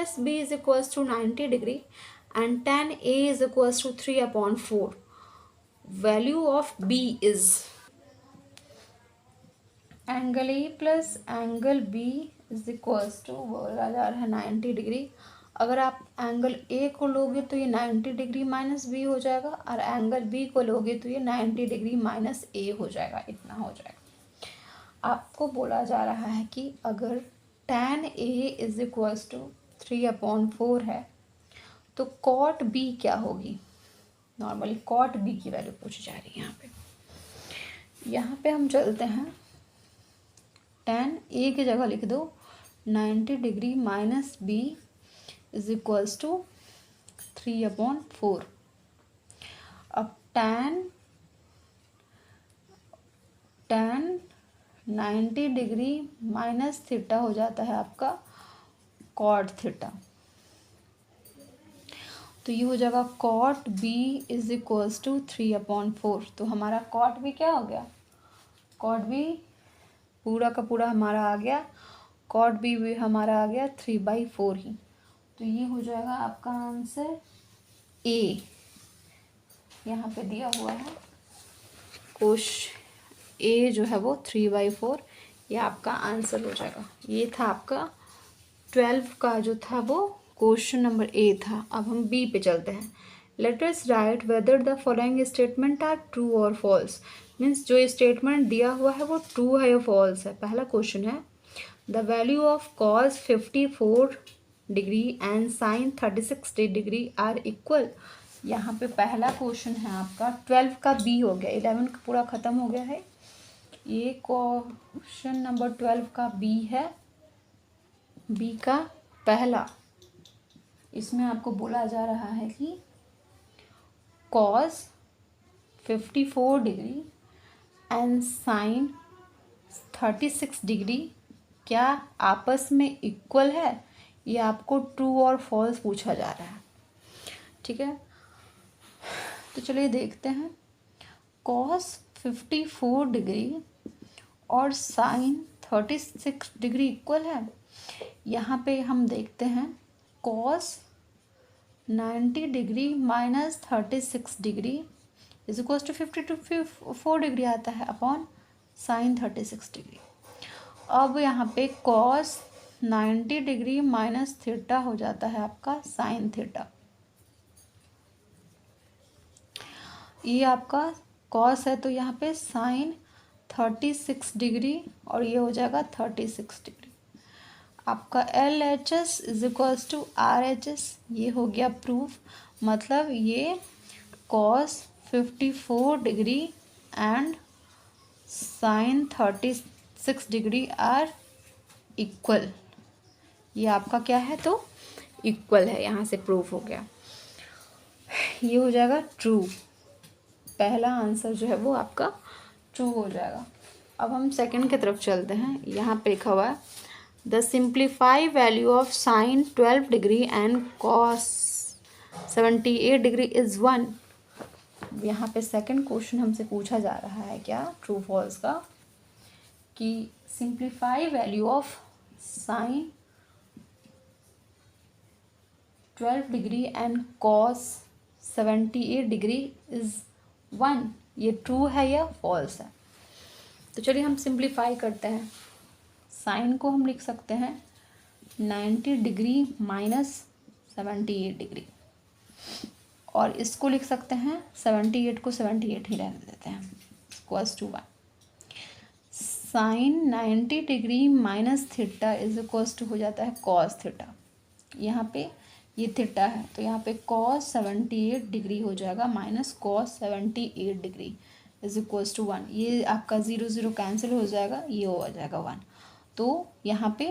minus b is equals to 90 degree and tan A is equals to 3/4. Value of b is angle A plus angle B is equals to बोला जा रहा है 90 degree. अगर आप angle A को लोगे तो ये 90 डिग्री माइनस बी हो जाएगा, और एंगल बी को लोगे तो ये 90 डिग्री माइनस ए हो जाएगा, इतना हो जाएगा। आपको बोला जा रहा है कि अगर tan A is equals to 3/4 है तो cot बी क्या होगी। नॉर्मली cot बी की वैल्यू पूछी जा रही है यहाँ पे हम चलते हैं। tan ए की जगह लिख दो 90 degree minus B is equals to 3/4। अब tan 90 डिग्री माइनस थीटा हो जाता है आपका cot थीटा, तो ये हो जाएगा cot B is equals to 3/4। तो हमारा cot बी क्या हो गया, cot बी पूरा का पूरा हमारा आ गया, cot बी भी हमारा आ गया 3/4 ही। तो ये हो जाएगा आपका आंसर ए, यहाँ पे दिया हुआ है ए जो है वो 3/4, ये आपका आंसर हो जाएगा। ये था आपका 12 का जो था वो क्वेश्चन नंबर ए था। अब हम बी पे चलते हैं। Let us write whether the following statement are true और फॉल्स। मीन्स जो स्टेटमेंट दिया हुआ है वो ट्रू है या फॉल्स है। पहला क्वेश्चन है the value of cos 54 degree and sine 36 degree are equal. यहाँ पे पहला क्वेश्चन है आपका 12 का बी हो गया, 11 का पूरा ख़त्म हो गया है। ये क्वेश्चन नंबर 12 का बी है, बी का पहला। इसमें आपको बोला जा रहा है कि cos 54 degree and sine 36 degree क्या आपस में इक्वल है, ये आपको ट्रू और फॉल्स पूछा जा रहा है। ठीक है, तो चलिए देखते हैं। cos 54 डिग्री और साइन 36 डिग्री इक्वल है। यहाँ पे हम देखते हैं cos 90 degree minus 36 degree is equal to 54 degree आता है अपॉन साइन 36 डिग्री। अब यहाँ पे cos 90 डिग्री माइनस थीटा हो जाता है आपका साइन थीटा। ये आपका cos है तो यहाँ पे साइन 36 डिग्री और ये हो जाएगा 36 डिग्री। आपका LHS is equals to RHS, ये हो गया प्रूफ। मतलब ये cos 54 degree and sine 36 degree are equal. ये आपका क्या है तो इक्वल है, यहाँ से प्रूफ हो गया। ये हो जाएगा ट्रू, पहला आंसर जो है वो आपका ट्रू हो जाएगा। अब हम सेकंड की तरफ चलते हैं। यहाँ पे लिखा हुआ है the simplify value of sine 12 degree and cos 78 degree is 1। यहाँ पे सेकंड क्वेश्चन हमसे पूछा जा रहा है क्या ट्रू फॉल्स का, कि simplify value of sine 12 degree and cos 78 degree is 1, ये ट्रू है या फॉल्स है। तो चलिए हम सिंप्लीफाई करते हैं। साइन को हम लिख सकते हैं 90 डिग्री माइनस 78 डिग्री, और इसको लिख सकते हैं 78 को 78 ही रहने देते हैं, equals to 1। Sine 90 degree minus theta is equals to हो जाता है कॉस थीटा। यहाँ पे ये थीटा है तो यहाँ पे कॉस 78 डिग्री हो जाएगा minus cos 78 degree is equals to 1। ये आपका 0 0 कैंसिल हो जाएगा, ये हो जाएगा 1। तो यहाँ पे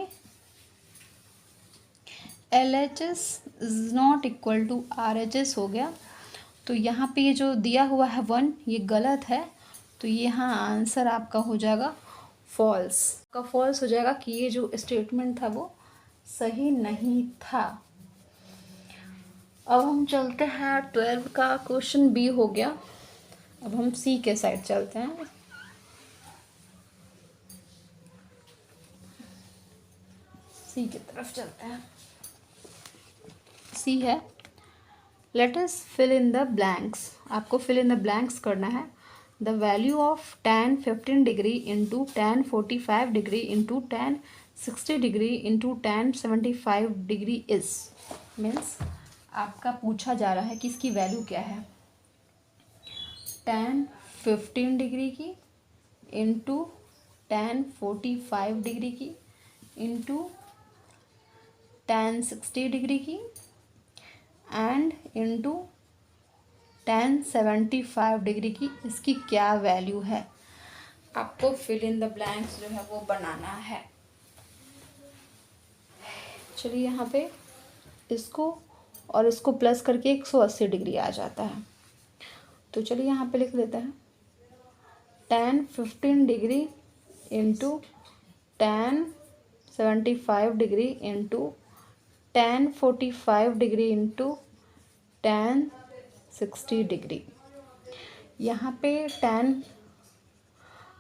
LHS is not equal to RHS हो गया। तो यहाँ पे ये जो दिया हुआ है 1 ये गलत है, तो यहाँ आंसर आपका हो जाएगा फॉल्स का फॉल्स हो जाएगा कि ये जो स्टेटमेंट था वो सही नहीं था। अब हम चलते हैं 12 का क्वेश्चन बी हो गया। अब हम सी के साइड चलते हैं। सी की तरफ चलते हैं। सी है। Let us fill in the blanks. आपको फिल इन द ब्लैंक्स करना है। The value of tan 15 degree into tan 45 degree into tan 60 degree into tan 75 degree is. Means आपका पूछा जा रहा है कि इसकी वैल्यू क्या है। tan 15 डिग्री की इंटू tan 45 डिग्री की इंटू tan 60 डिग्री की एंड इंटू tan 75 डिग्री की, इसकी क्या वैल्यू है। आपको फिल इन द ब्लैंक्स जो है वो बनाना है। चलिए यहाँ पे इसको और इसको प्लस करके 180 डिग्री आ जाता है। तो चलिए यहाँ पे लिख देते हैं tan 15 degree into tan 75 degree into tan 45 degree into tan 60 degree. यहाँ पे tan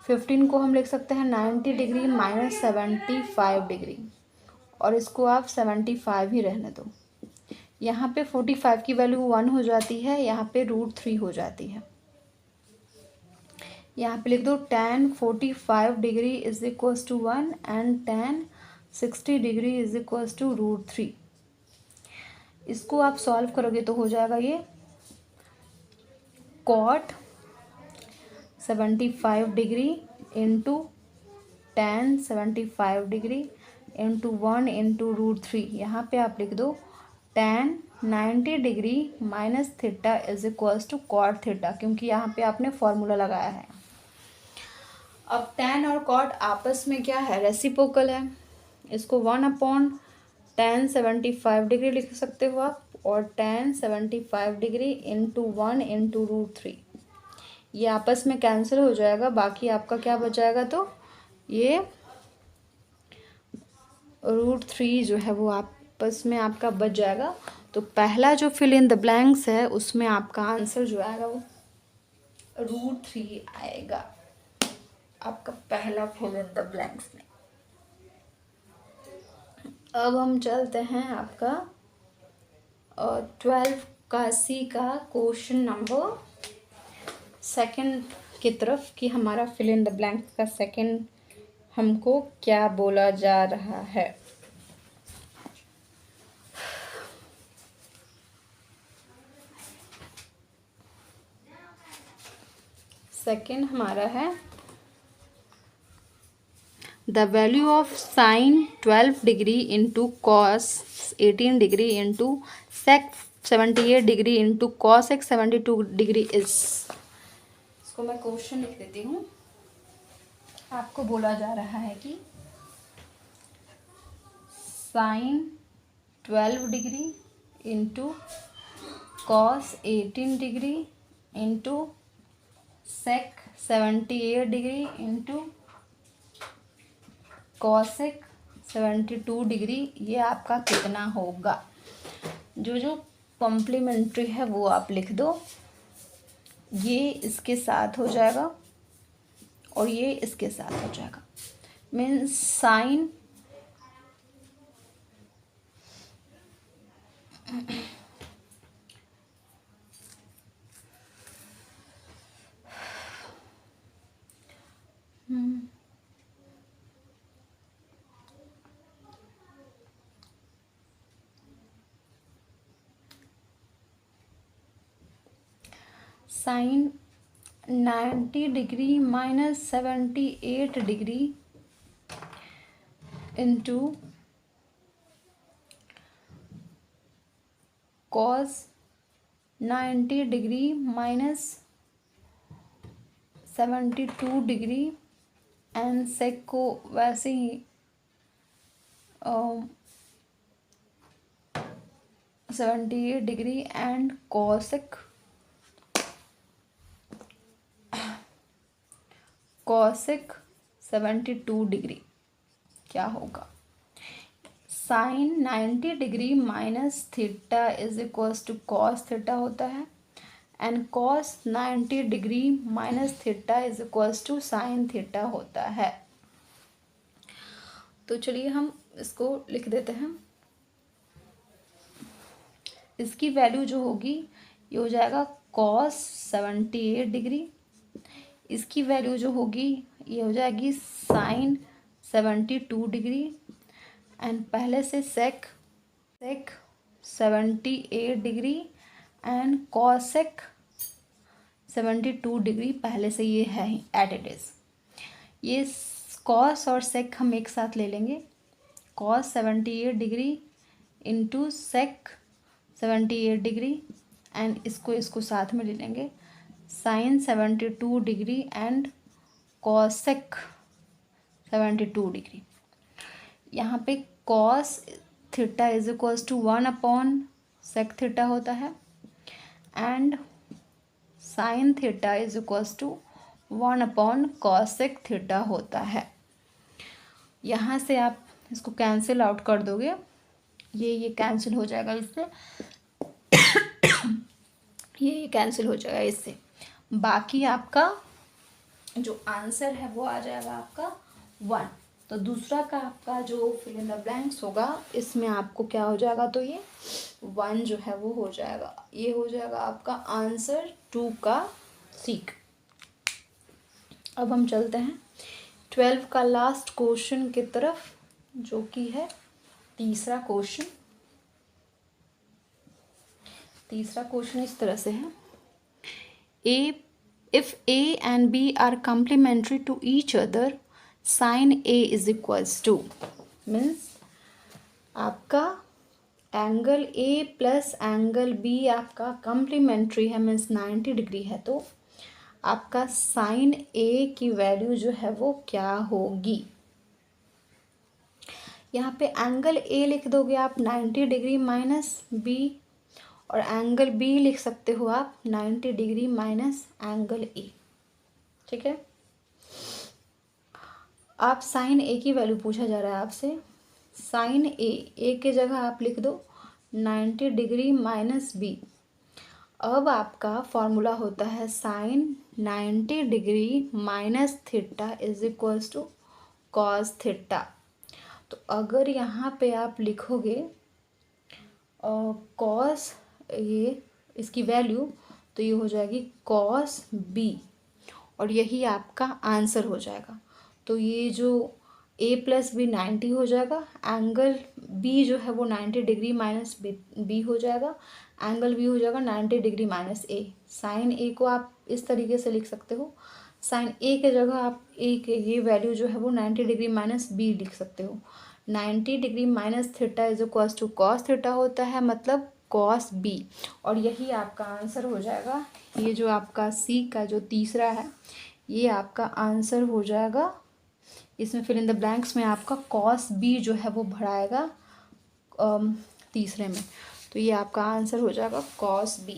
15 को हम लिख सकते हैं 90 डिग्री माइनस 75 डिग्री, और इसको आप 75 ही रहने दो। यहाँ पे 45 की वैल्यू 1 हो जाती है, यहाँ पे √3 हो जाती है। यहाँ पे लिख दो tan 45 degree is equals to 1 and tan 60 degree is equals to √3। इसको आप सॉल्व करोगे तो हो जाएगा ये cot 75 degree into tan 75 degree into 1 into √3। यहाँ पे आप लिख दो tan 90 degree minus theta is equals to cot theta, क्योंकि यहाँ पे आपने फॉर्मूला लगाया है। अब tan और cot आपस में क्या है, रेसिप्रोकल है। इसको 1/tan 75 डिग्री लिख सकते हो आप, और tan 75 डिग्री इंटू 1 इंटू √3, ये आपस में कैंसिल हो जाएगा। बाकी आपका क्या बच जाएगा, तो ये √3 जो है वो आपस में आपका बच जाएगा। तो पहला जो फिल इन द ब्लैंक्स है उसमें आपका आंसर जो आएगा वो √3 आएगा, आपका पहला फिल इन द ब्लैंक्स में। अब हम चलते हैं आपका 12 का सी का क्वेश्चन नंबर सेकंड की तरफ, कि हमारा फिल इन द ब्लैंक का सेकंड हमको क्या बोला जा रहा है। सेकंड हमारा है the value of sine 12 degree into cos 18 degree into sec 78 degree into cosec 72 degree is. इसको मैं क्वेश्चन लिख देती हूँ। आपको बोला जा रहा है कि sine 12 degree into cos 18 degree into sec 78 degree into cosec 72 degree, ये आपका कितना होगा। जो जो कॉम्प्लीमेंट्री है वो आप लिख दो। ये इसके साथ हो जाएगा और ये इसके साथ हो जाएगा। Means sine sine 90 degree minus 78 degree into cos 90 degree minus 72 degree and sec को वैसे ही 78 डिग्री एंड कॉसेक 72 डिग्री क्या होगा। Sine 90 degree minus theta is equals to cos theta होता है, and cos 90 degree minus theta is equals to sine theta होता है। तो चलिए हम इसको लिख देते हैं। इसकी वैल्यू जो होगी ये हो जाएगा cos 78 डिग्री। इसकी वैल्यू जो होगी ये हो जाएगी sin 72 डिग्री। एंड पहले से sec 78 degree and cosec 72 degree पहले से ये है ही एट इट इज़। ये cos और sec हम एक साथ ले लेंगे, cos 78 degree into sec 78 degree and इसको साथ में ले लेंगे sin 72 degree and cosec 72 degree. यहाँ पे cos theta is equals to 1/sec theta होता है and sin theta is equals to 1/cosec theta होता है। यहाँ से आप इसको कैंसिल आउट कर दोगे, ये कैंसिल हो जाएगा इससे, ये कैंसिल हो जाएगा इससे। बाकी आपका जो आंसर है वो आ जाएगा आपका 1। तो दूसरा का आपका जो फिल इन द ब्लैंक्स होगा इसमें आपको क्या हो जाएगा, तो ये 1 जो है वो हो जाएगा। ये हो जाएगा आपका आंसर 2 का सीक। अब हम चलते हैं 12 का लास्ट क्वेश्चन की तरफ, जो कि है तीसरा क्वेश्चन। तीसरा क्वेश्चन इस तरह से है, if A and B are complementary to each other, sin A is equals to, means आपका angle A plus angle B आपका कम्प्लीमेंट्री है, मीन्स 90 डिग्री है, तो आपका साइन A की वैल्यू जो है वो क्या होगी। यहाँ पे एंगल A लिख दोगे आप 90 डिग्री माइनस B, और एंगल B लिख सकते हो आप 90 डिग्री माइनस एंगल A। ठीक है, आप साइन A की वैल्यू पूछा जा रहा है आपसे। साइन A के जगह आप लिख दो 90 डिग्री माइनस B। अब आपका फॉर्मूला होता है sine 90 degree minus theta is equals to cos theta. तो अगर यहाँ पे आप लिखोगे कॉस ये इसकी वैल्यू, तो ये हो जाएगी कॉस B, और यही आपका आंसर हो जाएगा। तो ये जो A प्लस B 90 हो जाएगा, एंगल B जो है वो 90 डिग्री माइनस B हो जाएगा, एंगल B हो जाएगा 90 degree minus A। Sine A को आप इस तरीके से लिख सकते हो, साइन A के जगह आप A के ये वैल्यू जो है वो 90 डिग्री माइनस B लिख सकते हो। 90 degree minus theta is equals to cos theta होता है, मतलब कॉस B, और यही आपका आंसर हो जाएगा। ये जो आपका C का जो तीसरा है ये आपका आंसर हो जाएगा। इसमें फिल इन द ब्लैंक्स में आपका कॉस B जो है वो भराएगा तीसरे में, तो ये आपका आंसर हो जाएगा कॉस B।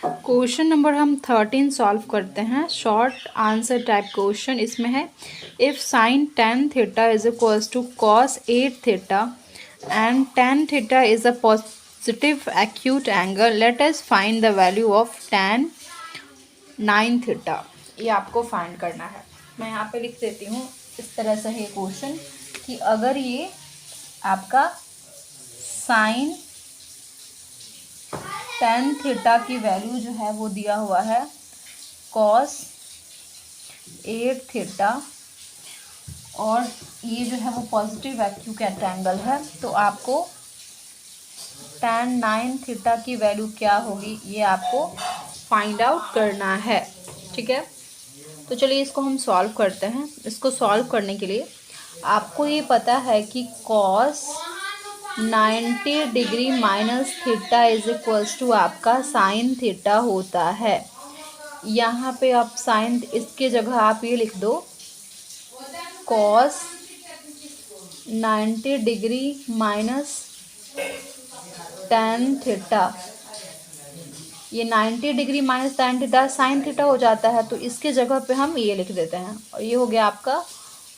क्वेश्चन नंबर हम 13 सॉल्व करते हैं, शॉर्ट आंसर टाइप क्वेश्चन। इसमें है if sine tan theta is equals to cos 8 theta and tan theta is a positive acute angle, let us find the value of tan 9 theta। ये आपको find करना है। मैं यहाँ पे लिख देती हूँ इस तरह से है क्वेश्चन कि अगर ये आपका साइन tan थीटा की वैल्यू जो है वो दिया हुआ है cos 8 थीटा, और ये जो है वो पॉजिटिव एक्यूट एंगल है, तो आपको tan 9 थीटा की वैल्यू क्या होगी ये आपको फाइंड आउट करना है। ठीक है, तो चलिए इसको हम सॉल्व करते हैं। इसको सॉल्व करने के लिए आपको ये पता है कि cos 90 degree minus theta is equals to आपका साइन थीटा होता है। यहाँ पे आप साइन, इसके जगह आप ये लिख दो cos 90 degree minus tan theta. ये 90 degree minus tan theta sine theta हो जाता है, तो इसके जगह पे हम ये लिख देते हैं, और ये हो गया आपका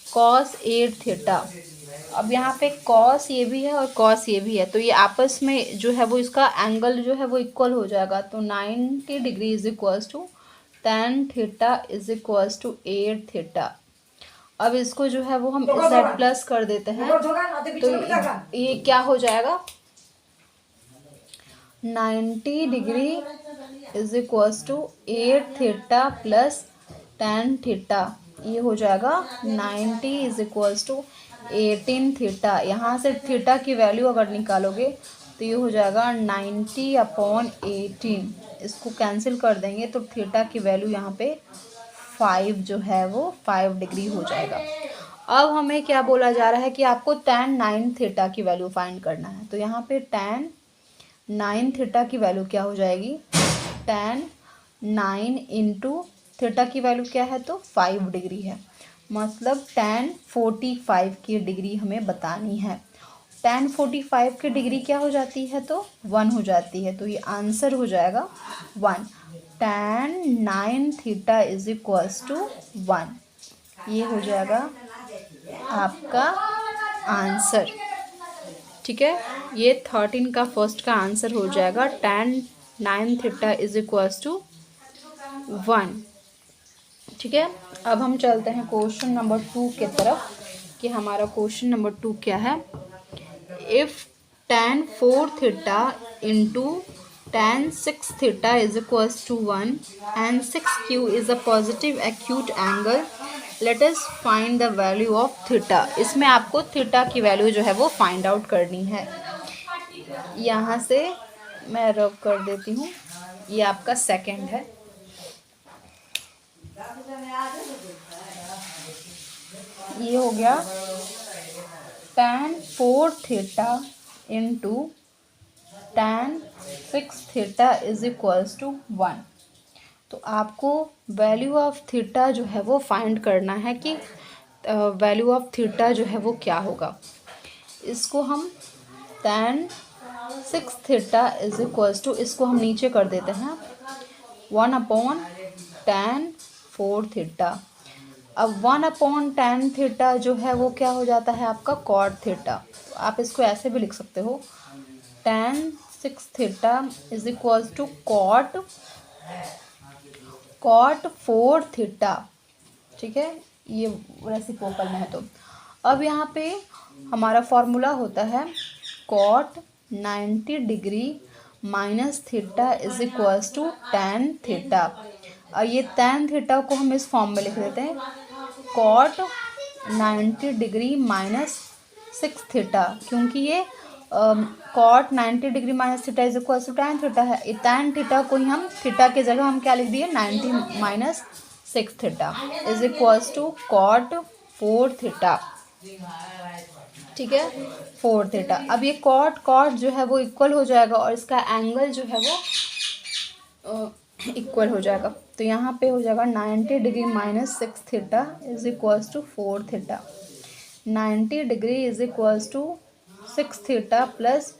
cos 8 थीटा। अब यहाँ पे cos ये भी है और cos ये भी है, तो ये आपस में जो है वो इसका एंगल जो है वो इक्वल हो जाएगा। तो 90 degree is equals to tan theta is equals to 8 theta. अब इसको जो है वो हम इस साइड प्लस कर देते हैं, तो ये क्या हो जाएगा, 90 degree is equals to 8 theta plus 10 theta. ये हो जाएगा 90 इज इक्वल्स टू 18 थीटा। यहाँ से थीटा की वैल्यू अगर निकालोगे तो ये हो जाएगा 90/18। इसको कैंसिल कर देंगे तो थीटा की वैल्यू यहाँ पे 5 जो है वो 5 डिग्री हो जाएगा। अब हमें क्या बोला जा रहा है कि आपको tan 9 थीटा की वैल्यू फाइंड करना है। तो यहाँ पे tan 9 थीटा की वैल्यू क्या हो जाएगी, tan 9 इंटू थीटा की वैल्यू क्या है तो 5 डिग्री है, मतलब tan 45 की डिग्री हमें बतानी है। tan 45 की डिग्री क्या हो जाती है तो 1 हो जाती है, तो ये आंसर हो जाएगा 1। tan 9 theta is equals to 1। ये हो जाएगा आपका आंसर। ठीक है, ये 13 का फर्स्ट का आंसर हो जाएगा tan 9 theta is equals to 1। ठीक है, अब हम चलते हैं क्वेश्चन नंबर 2 के तरफ कि हमारा क्वेश्चन नंबर 2 क्या है। If tan 4 theta into tan 6 theta is equals to 1 and 6q is a positive acute angle, let us find the value of theta. इसमें आपको थीटा की वैल्यू जो है वो फाइंड आउट करनी है। यहाँ से मैं रब कर देती हूँ, ये आपका सेकंड है। ये हो गया tan 4 theta into tan 6 theta is equals to 1। तो आपको वैल्यू ऑफ थीटा जो है वो फाइंड करना है कि वैल्यू ऑफ थीटा जो है वो क्या होगा। इसको हम tan 6 theta is equals to, इसको हम नीचे कर देते हैं 1/tan 4 थीटा। अब 1/tan थीटा जो है वो क्या हो जाता है आपका cot थीटा। तो आप इसको ऐसे भी लिख सकते हो tan 6 theta is equals to cot 4 theta. ठीक है, ये रेसिप्रोकल में है। तो अब यहाँ पे हमारा फॉर्मूला होता है cot 90 degree minus theta is equals to tan theta. और ये tan थीटा को हम इस फॉर्म में लिख देते हैं cot 90 डिग्री माइनस 6 थीटा, क्योंकि ये cot 90 degree minus theta is equal to tan theta है। ये tan थीटा को ही हम थीटा की जगह हम क्या लिख दिए 90 minus 6 theta is equals to cot 4 theta. ठीक है, 4 थीटा। अब ये cot जो है वो इक्वल हो जाएगा और इसका एंगल जो है वो इक्वल हो जाएगा। तो यहाँ पे हो जाएगा 90 degree minus 6 theta is equals to 4 theta. 90 degree is equals to 6 theta plus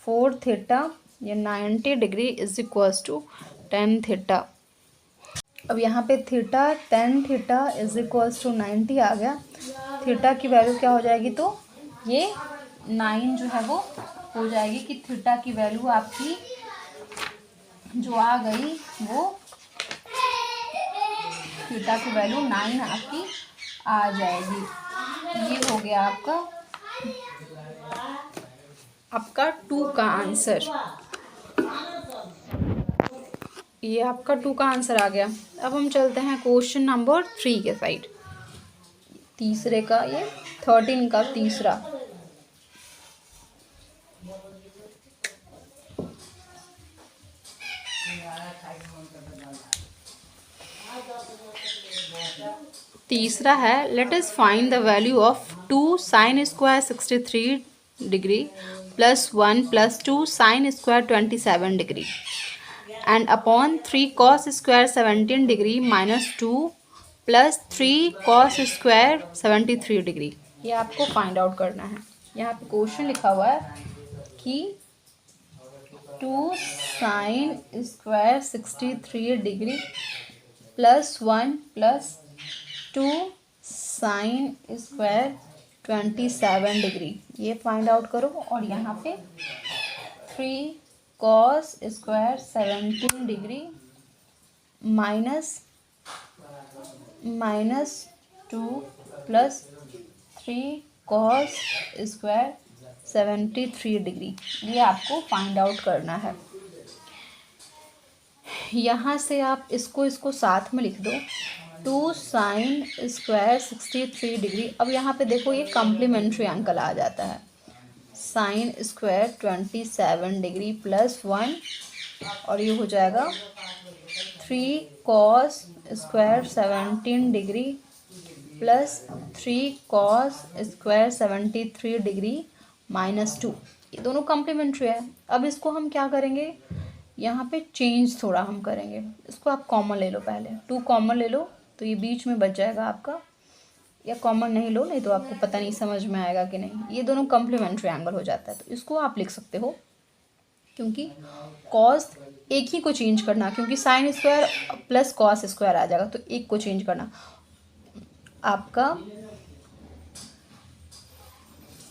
4 theta, ये 90 degree is equals to 10 theta. अब यहाँ पे theta tan theta is equals to 90 आ गया। थीटा की वैल्यू क्या हो जाएगी तो ये 9 जो है वो हो जाएगी कि थीटा की वैल्यू आपकी जो आ गई वो थीटा की वैल्यू 9 आपकी आ जाएगी। ये हो गया आपका 2 का आंसर। ये आपका 2 का आंसर आ गया। अब हम चलते हैं क्वेश्चन नंबर 3 के साइड, तीसरे का, ये 13 का तीसरा। तीसरा है let us find the value of 2 sin square 63 degree plus 1 plus 2 sin square 27 degree and upon 3 cos square 17 degree minus 2 plus 3 cos square 73 degree. ये आपको फाइंड आउट करना है। यहाँ पे क्वेश्चन लिखा हुआ है कि 2 sin square 63 degree plus 1 plus 2 sin square 27 degree, ये फाइंड आउट करो। और यहाँ पे 3 cos square 17 degree minus 2 plus 3 cos square 73 degree, ये आपको फाइंड आउट करना है। यहाँ से आप इसको साथ में लिख दो, 2 साइन स्क्वायर 63 डिग्री। अब यहाँ पे देखो ये कॉम्प्लीमेंट्री एंगल आ जाता है, साइन स्क्वायर 27 डिग्री प्लस 1, और ये हो जाएगा 3 cos square 17 degree plus 3 cos square 73 degree minus 2। ये दोनों कॉम्प्लीमेंट्री है। अब इसको हम क्या करेंगे, यहाँ पे चेंज थोड़ा हम करेंगे। इसको आप कॉमन ले लो, पहले 2 कॉमन ले लो तो ये बीच में बच जाएगा आपका, या कॉमन नहीं लो, नहीं तो आपको पता नहीं समझ में आएगा कि नहीं। ये दोनों कॉम्प्लीमेंट्री एंगल हो जाता है, तो इसको आप लिख सकते हो, क्योंकि कॉस एक ही को चेंज करना, क्योंकि sine square plus cos square आ जाएगा, तो एक को चेंज करना। आपका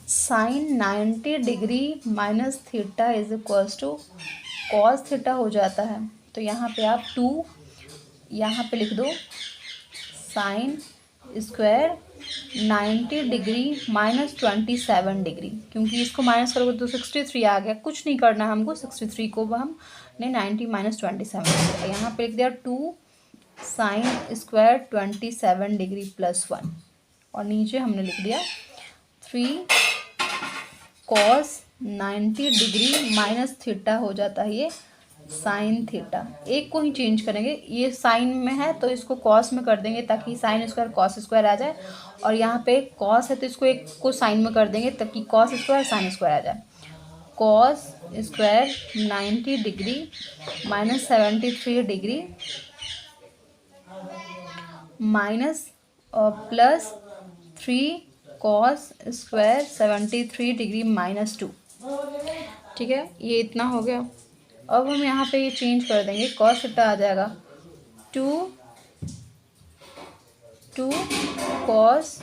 sine 90 degree minus theta is equals to cos theta हो जाता है। तो यहाँ पे आप 2 यहाँ पे लिख दो, sine square 90 degree minus 27 degree, क्योंकि इसको माइनस करोगे तो 63 आ गया। कुछ नहीं करना है हमको, 63 को हमने 90 माइनस 27 यहाँ पे लिख दिया 2 साइन स्क्वायर 27 डिग्री प्लस 1, और नीचे हमने लिख दिया 3 कॉस 90 डिग्री माइनस थीटा हो जाता है ये साइन थीटा। एक को ही चेंज करेंगे, ये साइन में है तो इसको कॉस में कर देंगे ताकि साइन स्क्वायर कॉस स्क्वायर आ जाए, और यहाँ पे कॉस है तो इसको एक को साइन में कर देंगे ताकि कॉस स्क्वायर साइन स्क्वायर आ जाए। Cos square 90 degree minus 73 degree minus plus 3 cos square 73 degree minus 2। ठीक है, ये इतना हो गया। अब हम यहाँ पे ये चेंज कर देंगे, कॉस थीटा आ जाएगा 2 cos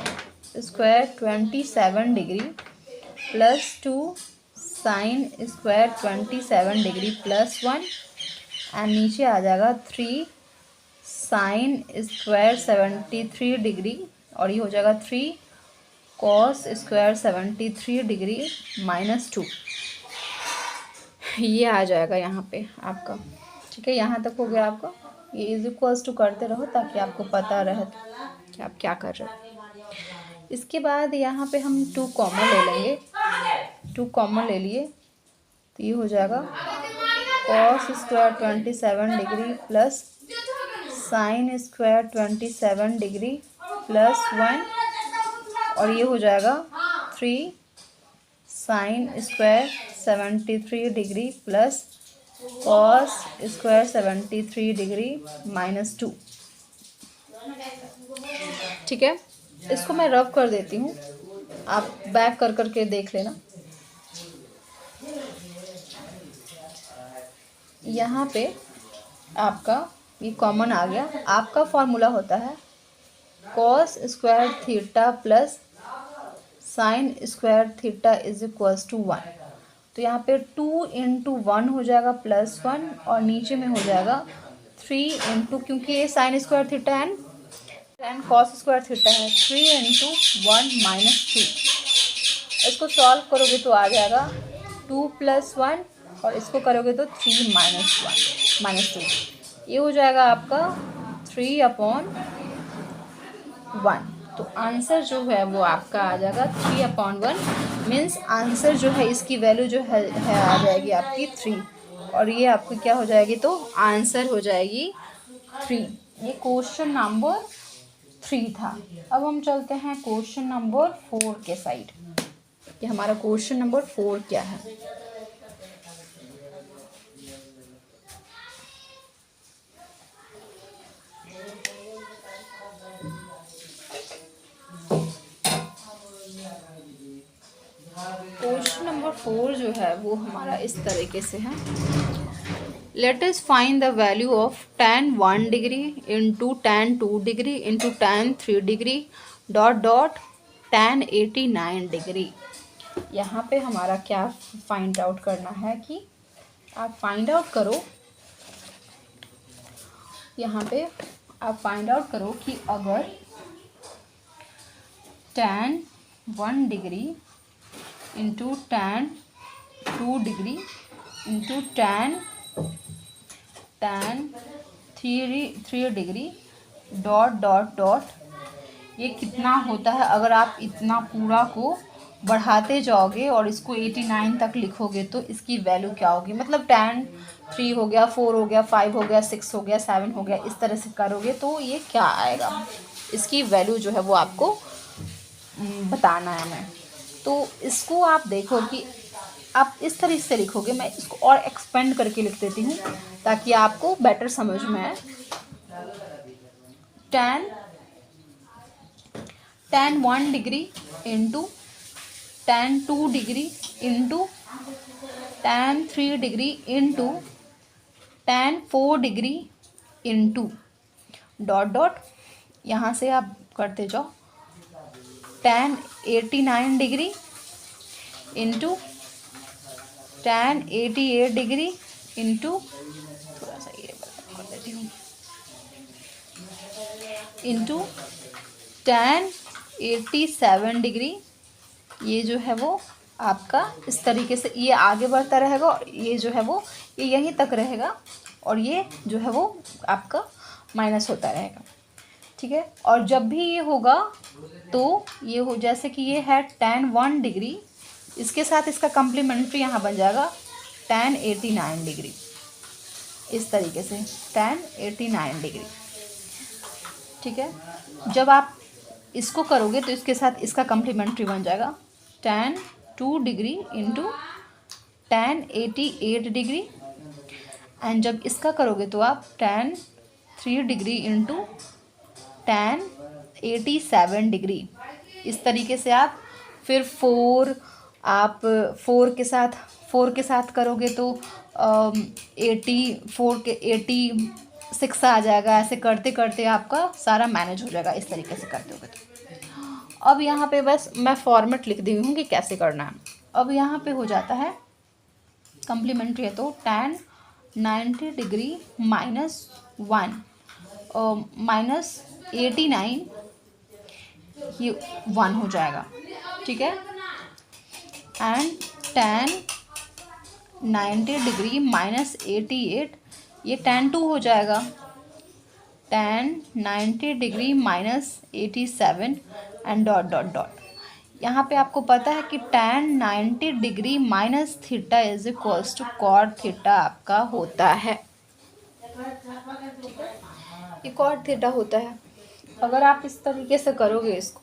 square 27 degree plus 2 sine square 27 degree plus 1, and नीचे आ जाएगा 3 साइन स्क्वायर 73 डिग्री, और ये हो जाएगा 3 कॉस स्क्वायर 73 डिग्री माइनस 2। ये आ जाएगा यहाँ पे आपका। ठीक है, यहाँ तक हो गया आपका। ये इज इक्वल्स टू करते रहो ताकि आपको पता रहे कि आप क्या कर रहे हो। इसके बाद यहाँ पे हम 2 कॉमन ले लेंगे, 2 कॉमन ले लिए तो ये हो जाएगा cos square 27 degree plus sine square 27 degree plus 1, और ये हो जाएगा 3 sine square 73 degree plus cos square 73 degree minus 2। ठीक है, इसको मैं रफ कर देती हूँ, आप बैक कर करके देख लेना। यहाँ पे आपका ये कॉमन आ गया। आपका फॉर्मूला होता है cos square theta plus sine square theta is equals to 1। तो यहाँ पे 2 इंटू 1 हो जाएगा प्लस 1, और नीचे में हो जाएगा 3 इंटू, क्योंकि ये sign square theta and cos square theta है, 3 इंटू 1 माइनस 2। इसको सॉल्व करोगे तो आ जाएगा 2 प्लस 1, और इसको करोगे तो 3 माइनस 2। ये हो जाएगा आपका 3/1। तो आंसर जो है वो आपका आ जाएगा 3/1, मीन्स आंसर जो है इसकी वैल्यू जो है आ जाएगी आपकी 3, और ये आपकी क्या हो जाएगी, तो आंसर हो जाएगी 3। ये क्वेश्चन नंबर 3 था। अब हम चलते हैं क्वेश्चन नंबर 4 के साइड, कि हमारा क्वेश्चन नंबर 4 क्या है। क्वेश्चन नंबर 4 जो है वो हमारा इस तरीके से है। Let us find the value of tan 1 degree into tan 2 degree into tan 3 degree dot dot tan 89 degree. यहाँ पे हमारा क्या फाइंड आउट करना है कि आप फाइंड आउट करो, यहाँ पे आप फाइंड आउट करो कि अगर tan 1 degree into tan 2 degree into tan tan 3 degree dot dot dot. ये कितना होता है अगर आप इतना पूरा को बढ़ाते जाओगे और इसको 89 तक लिखोगे तो इसकी वैल्यू क्या होगी। मतलब tan 3 हो गया, 4 हो गया, 5 हो गया, 6 हो गया, 7 हो गया, इस तरह से करोगे तो ये क्या आएगा, इसकी वैल्यू जो है वो आपको बताना है हमें। तो इसको आप देखो कि आप इस तरह से लिखोगे, मैं इसको और एक्सपेंड करके लिख देती हूँ ताकि आपको बेटर समझ में आए। tan 1 degree into tan 2 degree into tan 3 degree into tan 4 degree into dot dot, यहाँ से आप करते जाओ tan 89 degree into tan 88 degree into, थोड़ा सा ये कर देती हूँ, इंटू tan 87 डिग्री। ये जो है वो आपका इस तरीके से ये आगे बढ़ता रहेगा और ये जो है वो ये यहीं तक रहेगा और ये जो है वो आपका माइनस होता रहेगा, ठीक है। और जब भी ये होगा तो ये हो, जैसे कि ये है tan 1 डिग्री, इसके साथ इसका कम्प्लीमेंट्री यहाँ बन जाएगा tan 89 डिग्री, इस तरीके से tan 89 डिग्री, ठीक है। जब आप इसको करोगे तो इसके साथ इसका कम्प्लीमेंट्री बन जाएगा tan 2 degree into tan 88 degree. And जब इसका करोगे तो आप tan 3 degree into tan 87 degree. इस तरीके से आप फिर 4 के साथ करोगे तो 84 के 86 आ जाएगा। ऐसे करते करते आपका सारा मैनेज हो जाएगा इस तरीके से करते होगे तो। अब यहाँ पे बस मैं फॉर्मेट लिख दी हूँ कि कैसे करना है। अब यहाँ पे हो जाता है कम्प्लीमेंट्री है तो tan 90 डिग्री -1 -89 ये 1 हो जाएगा, ठीक है। एंड tan 90 डिग्री -88 ये tan 2 हो जाएगा। tan 90 degree -87 and dot dot dot. यहाँ पे आपको पता है कि tan 90 degree minus theta is equals to cot theta आपका होता है, ये कॉट थीटा होता है। अगर आप इस तरीके से करोगे इसको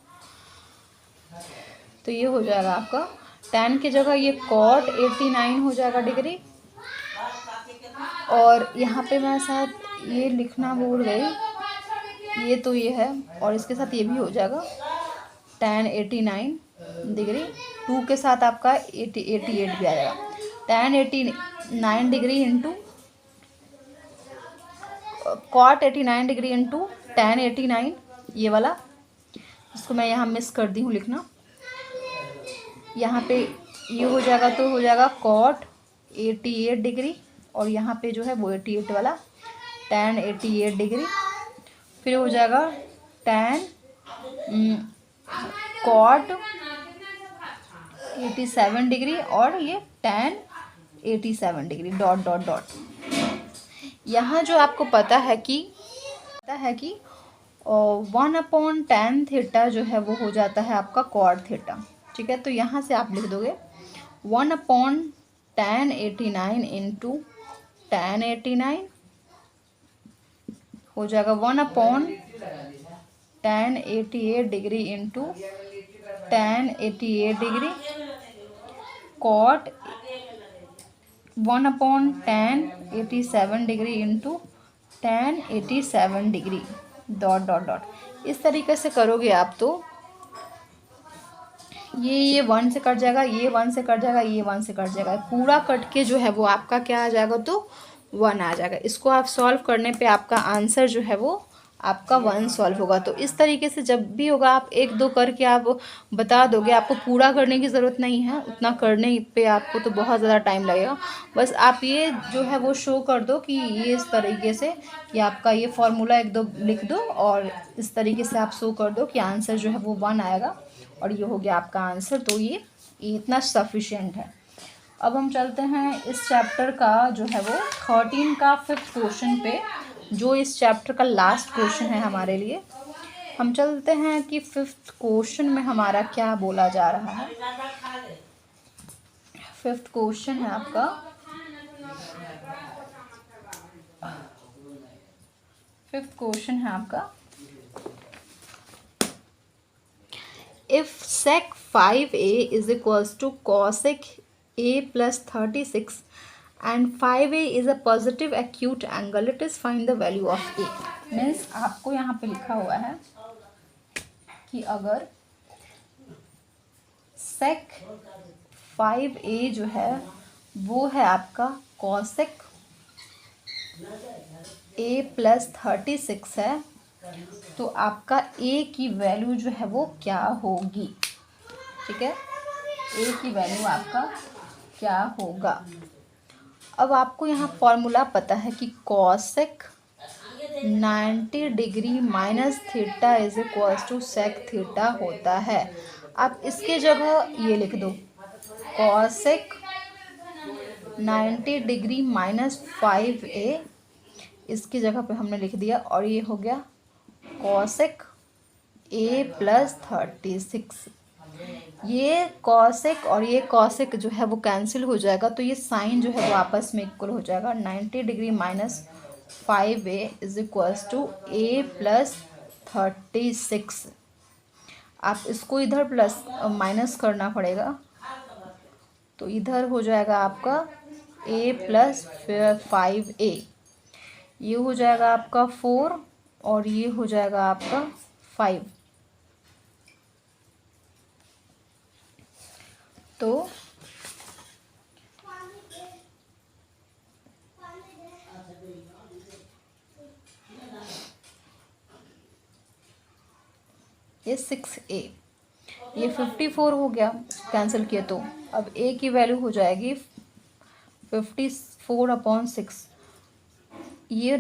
तो ये हो जाएगा आपका tan की जगह ये कॉट 89 हो जाएगा डिग्री। और यहाँ पे मैं साथ ये लिखना भूल गई, ये तो ये है और इसके साथ ये भी हो जाएगा tan 89 डिग्री 2 के साथ आपका 88 भी आ जाएगा। tan 89 degree into cot 89 degree into tan 89 ये वाला, इसको मैं यहाँ मिस कर दी हूँ लिखना। यहाँ पे ये हो जाएगा तो हो जाएगा कॉट 88 डिग्री और यहाँ पे जो है वो 88 वाला tan 88 डिग्री। फिर हो जाएगा tan कॉट 87 डिग्री और ये tan 87 degree dot dot dot. यहाँ जो आपको पता है कि 1/tan थीटा जो है वो हो जाता है आपका कॉट थीटा, ठीक है। तो यहाँ से आप लिख दोगे 1/tan 89 इंटू tan 89 हो जाएगा 1/tan 88 degree into tan 88 degree cot 1/tan 87 degree into tan 87 degree dot dot dot. इस तरीके से करोगे आप तो ये 1 से कट जाएगा, ये 1 से कट जाएगा, ये 1 से कट जाएगा, पूरा कट के जो है वो आपका क्या आ जाएगा तो 1 आ जाएगा। इसको आप सॉल्व करने पे आपका आंसर जो है वो आपका 1 सॉल्व होगा। तो इस तरीके से जब भी होगा आप 1-2 करके आप बता दोगे, आपको पूरा करने की ज़रूरत नहीं है, उतना करने पे आपको तो बहुत ज़्यादा टाइम लगेगा। बस आप ये जो है वो शो कर दो कि ये इस तरीके से कि आपका ये फार्मूला 1-2 लिख दो और इस तरीके से आप शो कर दो कि आंसर जो है वो 1 आएगा और ये हो गया आपका आंसर। तो ये इतना सफिशिएंट है। अब हम चलते हैं इस चैप्टर का जो है वो 13 का 5th क्वेश्चन पे, जो इस चैप्टर का लास्ट क्वेश्चन है हमारे लिए। हम चलते हैं कि 5th क्वेश्चन में हमारा क्या बोला जा रहा है। 5th क्वेश्चन है आपका, 5th क्वेश्चन है आपका, if sec 5a is equals to cosec a plus 36 and 5a is a positive acute angle, let us find the value of a। Means आपको यहाँ पे लिखा हुआ है कि अगर sec 5a जो है वो है आपका cosec a plus 36 है, तो आपका a की वैल्यू जो है वो क्या होगी। ठीक है, a की वैल्यू आपका क्या होगा। अब आपको यहाँ फॉर्मूला पता है कि cosec 90 degree minus theta is equals to sec theta होता है। आप इसके जगह ये लिख दो, कॉसेक 90 डिग्री माइनस 5a, इसकी जगह पे हमने लिख दिया, और ये हो गया कॉसेक a प्लस 36। ये कॉसेक और ये कॉसेक जो है वो कैंसिल हो जाएगा, तो ये साइन जो है वो आपस में इक्वल हो जाएगा। 90 degree minus 5a is equals to a plus 36। आप इसको इधर प्लस माइनस करना पड़ेगा, तो इधर हो जाएगा आपका a प्लस 5a, ये हो जाएगा आपका 4 और ये हो जाएगा आपका 5। तो ये 6a, ये 54 हो गया कैंसिल किया, तो अब a की वैल्यू हो जाएगी 54/6। ये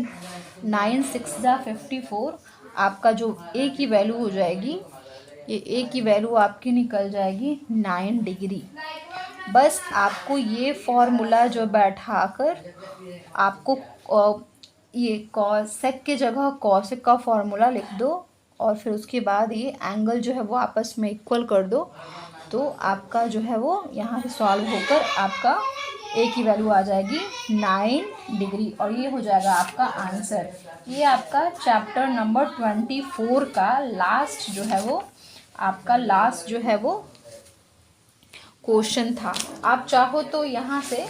9 6 जा 54, आपका जो a की वैल्यू हो जाएगी, ये a की वैल्यू आपकी निकल जाएगी 9 डिग्री। बस आपको ये फॉर्मूला जो बैठाकर आपको ये कॉसेक के जगह कॉसेक का फॉर्मूला लिख दो, और फिर उसके बाद ये एंगल जो है वो आपस में इक्वल कर दो, तो आपका जो है वो यहाँ से सॉल्व होकर आपका a की वैल्यू आ जाएगी 9 डिग्री, और ये हो जाएगा आपका आंसर। ये आपका चैप्टर नंबर 24 का लास्ट जो है वो आपका लास्ट जो है वो क्वेश्चन था। आप चाहो तो यहाँ से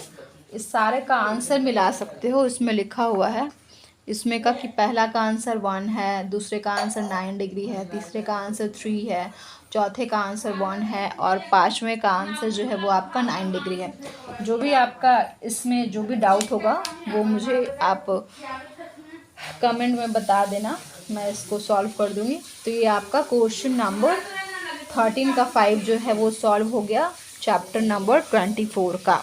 इस सारे का आंसर मिला सकते हो, इसमें लिखा हुआ है इसमें का कि पहला का आंसर 1 है, दूसरे का आंसर 9 डिग्री है, तीसरे का आंसर 3 है, चौथे का आंसर 1 है, और पाँचवें का आंसर जो है वो आपका 9 डिग्री है। जो भी आपका इसमें जो भी डाउट होगा वो मुझे आप कमेंट में बता देना, मैं इसको सॉल्व कर दूँगी। तो ये आपका क्वेश्चन नंबर 13 का 5 जो है वो सॉल्व हो गया चैप्टर नंबर 24 का।